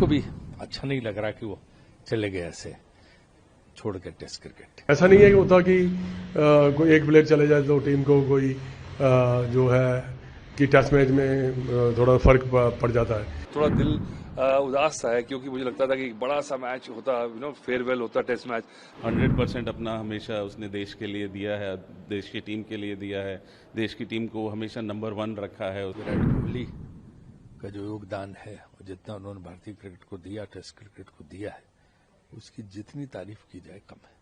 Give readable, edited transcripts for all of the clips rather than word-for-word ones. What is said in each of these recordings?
को भी अच्छा नहीं लग रहा कि वो चले गए ऐसे छोड़ के टेस्ट क्रिकेट। ऐसा नहीं है कि होता कि कोई एक प्लेयर चले जाए तो टीम को कोई जो है कि टेस्ट मैच में थोड़ा फर्क पड़ जाता है। थोड़ा दिल उदास सा है क्योंकि मुझे लगता था कि एक बड़ा सा मैच होता, फेयरवेल होता टेस्ट मैच। 100% अपना हमेशा उसने देश के लिए दिया है, देश की टीम के लिए दिया है, देश की टीम को हमेशा नंबर 1 रखा है। विराट कोहली का जो योगदान है और जितना उन्होंने भारतीय क्रिकेट को दिया, टेस्ट क्रिकेट को दिया है, उसकी जितनी तारीफ की जाए कम है।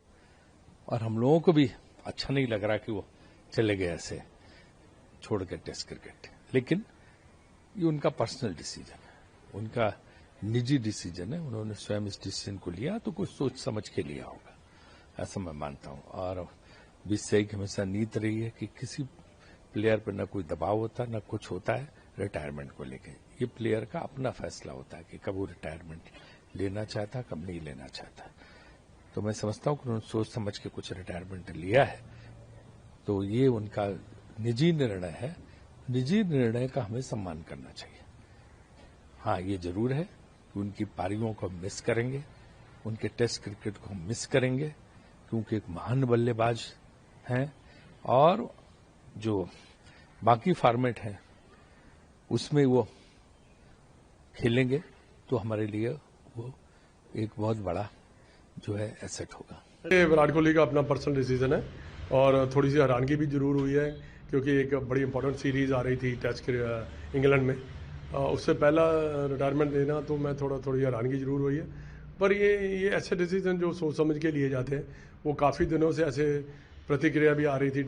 और हम लोगों को भी अच्छा नहीं लग रहा कि वो चले गए ऐसे छोड़ के टेस्ट क्रिकेट। लेकिन ये उनका पर्सनल डिसीजन है, उनका निजी डिसीजन है, उन्होंने स्वयं इस डिसीजन को लिया तो कुछ सोच समझ के लिया होगा, ऐसा मैं मानता हूं। और बीसीसीआई की हमेशा नीति रही है कि किसी प्लेयर पर न कोई दबाव होता न कुछ होता है रिटायरमेंट को लेकर। ये प्लेयर का अपना फैसला होता है कि कब वो रिटायरमेंट लेना चाहता, कब नहीं लेना चाहता। तो मैं समझता हूं कि उन्होंने सोच समझ के कुछ रिटायरमेंट लिया है, तो ये उनका निजी निर्णय है। निजी निर्णय का हमें सम्मान करना चाहिए। हाँ, ये जरूर है कि उनकी पारियों को हम मिस करेंगे, उनके टेस्ट क्रिकेट को हम मिस करेंगे, क्योंकि एक महान बल्लेबाज हैं और जो बाकी फॉर्मेट हैं उसमें वो खेलेंगे तो हमारे लिए वो एक बहुत बड़ा जो है एसेट होगा। विराट कोहली का अपना पर्सनल डिसीजन है और थोड़ी सी हैरानगी भी जरूर हुई है क्योंकि एक बड़ी इंपॉर्टेंट सीरीज आ रही थी टेस्ट इंग्लैंड में, उससे पहला रिटायरमेंट देना तो मैं थोड़ी हैरानगी जरूर हुई है। पर ये ऐसे डिसीजन जो सोच समझ के लिए जाते हैं, वो काफ़ी दिनों से ऐसे प्रतिक्रिया भी आ रही थी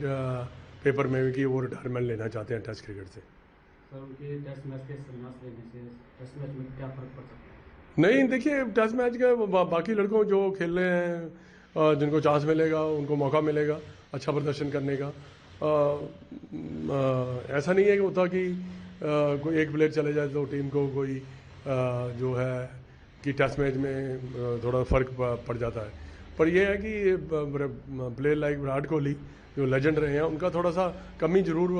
पेपर में कि वो रिटायरमेंट लेना चाहते हैं टेस्ट क्रिकेट से। सर, उनके टेस्ट मैच के संन्यास लेने से टेस्ट मैच में क्या फर्क पड़ सकता है? नहीं, देखिए टेस्ट मैच का बाकी लड़कों जो खेल रहे हैं, जिनको चांस मिलेगा उनको मौका मिलेगा अच्छा प्रदर्शन करने का। ऐसा नहीं है कि होता कि कोई एक प्लेयर चले जाए तो टीम को कोई जो है कि टेस्ट मैच में थोड़ा फर्क पड़ जाता है। पर यह है कि प्लेयर लाइक विराट कोहली जो लेजेंड रहे हैं, उनका थोड़ा सा कमी जरूर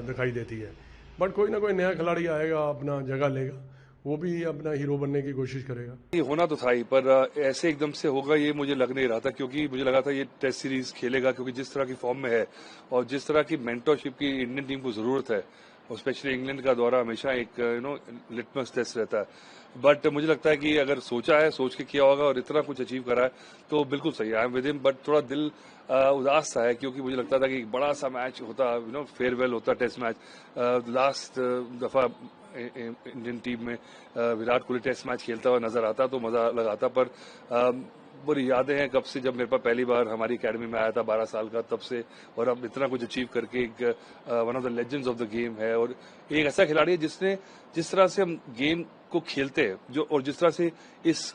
दिखाई देती है। बट कोई ना कोई नया खिलाड़ी आएगा, अपना जगह लेगा, वो भी अपना हीरो बनने की कोशिश करेगा। ये होना तो था ही, पर ऐसे एकदम से होगा ये मुझे लग नहीं रहा था, क्योंकि मुझे लगा था ये टेस्ट सीरीज खेलेगा, क्योंकि जिस तरह की फॉर्म में है और जिस तरह की मेंटरशिप की इंडियन टीम को जरूरत है, और स्पेशली इंग्लैंड का दौरा हमेशा एक लिटमस टेस्ट रहता है। बट मुझे लगता है कि अगर सोचा है, सोच के किया होगा और इतना कुछ अचीव करा है तो बिल्कुल सही है। I am with him, but थोड़ा दिल उदास सा है क्योंकि मुझे लगता था कि एक बड़ा सा मैच होता, फेयरवेल होता टेस्ट मैच। लास्ट दफा इंडियन टीम में विराट कोहली टेस्ट मैच खेलता हुआ नजर आता तो मजा लगाता। पर बुरी यादें हैं कब से, जब मेरे पास पहली बार हमारी एकेडमी में आया था 12 साल का, तब से। और अब इतना कुछ अचीव करके एक one of the legends of the game है और एक ऐसा खिलाड़ी है जिसने जिस तरह से हम गेम को खेलते हैं जो और जिस तरह से इस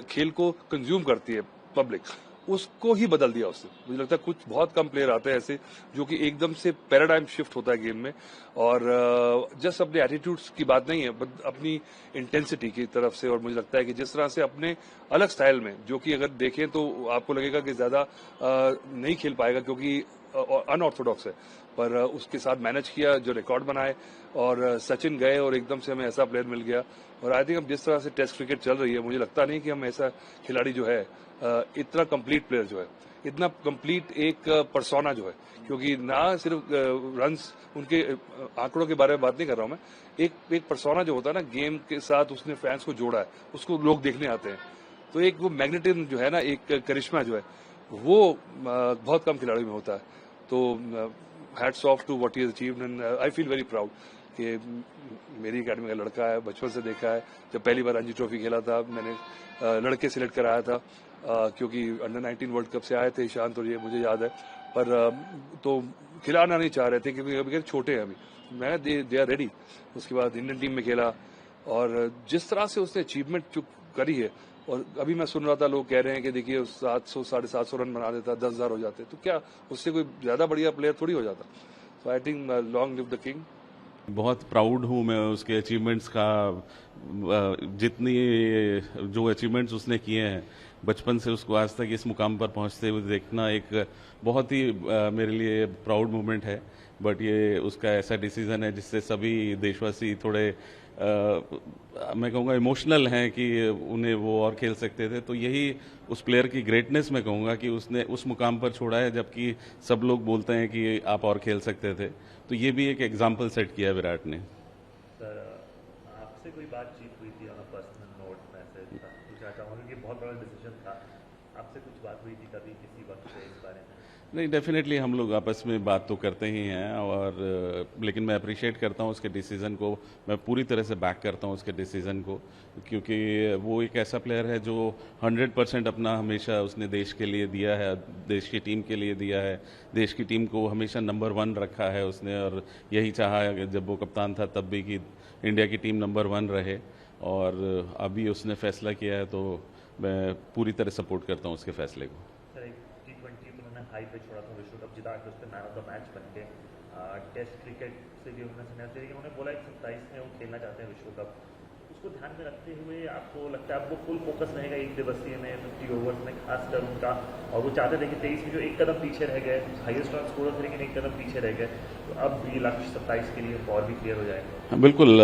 खेल को कंज्यूम करती है पब्लिक, उसको ही बदल दिया उसने। मुझे लगता है कुछ बहुत कम प्लेयर आते हैं ऐसे जो कि एकदम से पैराडाइम शिफ्ट होता है गेम में, और जस्ट अपने एटीट्यूड्स की बात नहीं है, बट अपनी इंटेंसिटी की तरफ से। और मुझे लगता है कि जिस तरह से अपने अलग स्टाइल में, जो कि अगर देखें तो आपको लगेगा कि ज्यादा नहीं खेल पाएगा क्योंकि अनऑर्थोडॉक्स है, पर उसके साथ मैनेज किया, जो रिकॉर्ड बनाए, और सचिन गए और एकदम से हमें ऐसा प्लेयर मिल गया। और आई थिंक अब जिस तरह से टेस्ट क्रिकेट चल रही है, मुझे लगता नहीं कि हम ऐसा खिलाड़ी जो है, इतना कंप्लीट प्लेयर जो है, इतना कंप्लीट एक पर्सोना जो है, क्योंकि ना सिर्फ रन्स, उनके आंकड़ों के बारे में बात नहीं कर रहा हूं मैं, एक पर्सोना जो होता है ना गेम के साथ, उसने फैंस को जोड़ा है, उसको लोग देखने आते हैं। तो एक वो मैग्नेटिज्म जो है ना, एक करिश्मा जो है, वो बहुत कम खिलाड़ियों में होता है। तो hats off to what he has achieved and I feel very proud कि मेरी एकेडमी का लड़का है, बचपन से देखा है। जब पहली बार रणजी ट्रॉफी खेला था, मैंने लड़के सिलेक्ट कराया था, क्योंकि अंडर 19 वर्ल्ड कप से आए थे ईशांत और ये, मुझे याद है। पर तो खिलाना नहीं चाह रहे थे क्योंकि अभी छोटे हैं अभी। मैं दे आर रेडी। उसके बाद इंडियन टीम में खेला और जिस तरह से उसने अचीवमेंट जो करी है, और अभी मैं सुन रहा था लोग कह रहे हैं कि देखिए 700 750 रन बना देता, 10,000 हो जाते, तो क्या उससे कोई ज्यादा बढ़िया प्लेयर थोड़ी हो जाता। So I think long live the king. बहुत प्राउड हूँ मैं उसके अचीवमेंट्स का, जितनी जो अचीवमेंट्स उसने किए हैं बचपन से उसको आज तक इस मुकाम पर पहुंचते हुए देखना एक बहुत ही मेरे लिए प्राउड मोमेंट है। बट ये उसका ऐसा डिसीजन है जिससे सभी देशवासी थोड़े मैं कहूँगा इमोशनल हैं कि उन्हें वो और खेल सकते थे। तो यही उस प्लेयर की ग्रेटनेस मैं कहूँगा कि उसने उस मुकाम पर छोड़ा है, जबकि सब लोग बोलते हैं कि आप और खेल सकते थे। तो ये भी एक एग्जाम्पल सेट किया विराट ने। सर, आपसे कोई बातचीत हुई थी on a personal note? Message था, पूछना चाहूँगा कि बहुत बड़ा डिसीजन था, आपसे कुछ बात हुई थी कभी किसी वक्त पे इस बारे में? नहीं, डेफिनेटली हम लोग आपस में बात तो करते ही हैं, और लेकिन मैं अप्रिशिएट करता हूँ उसके डिसीज़न को। मैं पूरी तरह से बैक करता हूँ उसके डिसीज़न को, क्योंकि वो एक ऐसा प्लेयर है जो 100% अपना हमेशा उसने देश के लिए दिया है, देश की टीम के लिए दिया है। देश की टीम को हमेशा नंबर 1 रखा है उसने, और यही चाहा है जब वो कप्तान था तब भी कि इंडिया की टीम नंबर 1 रहे। और अभी उसने फैसला किया है, तो मैं पूरी तरह सपोर्ट करता हूँ उसके फैसले को। सर, एक T20 तो उन्होंने हाई पे छोड़ा था, विश्व कप जिता के उसके मैन ऑफ द मैच बन के। टेस्ट क्रिकेट से भी उन्होंने संन्यास लिया, लेकिन उन्होंने बोला 27 में वो खेलना चाहते हैं विश्व कप। उसको ध्यान में रखते हुए आपको लगता है आपको फुल फोकस रहेगा एक दिवसीय में, 50 ओवर्स में खासकर उनका, और वो चाहते थे कि 23 में जो एक कदम पीछे रह गए, हाईएस्ट रन स्कोर थे लेकिन एक कदम पीछे रह गए, तो अब ये लक्ष्य 27 के लिए और भी क्लियर हो जाएगा? बिल्कुल,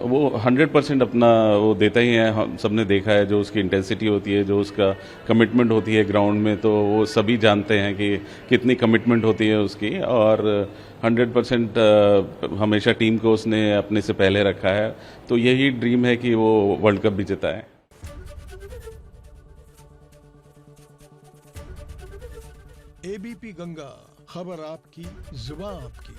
वो 100% अपना वो देता ही है। हम सबने देखा है जो उसकी इंटेंसिटी होती है, जो उसका कमिटमेंट होती है ग्राउंड में, तो वो सभी जानते हैं कि कितनी कमिटमेंट होती है उसकी। और 100% हमेशा टीम को उसने अपने से पहले रखा है। तो यही ड्रीम है कि वो वर्ल्ड कप भी जिताए। एबीपी गंगा, खबर आपकी, जुबान आपकी।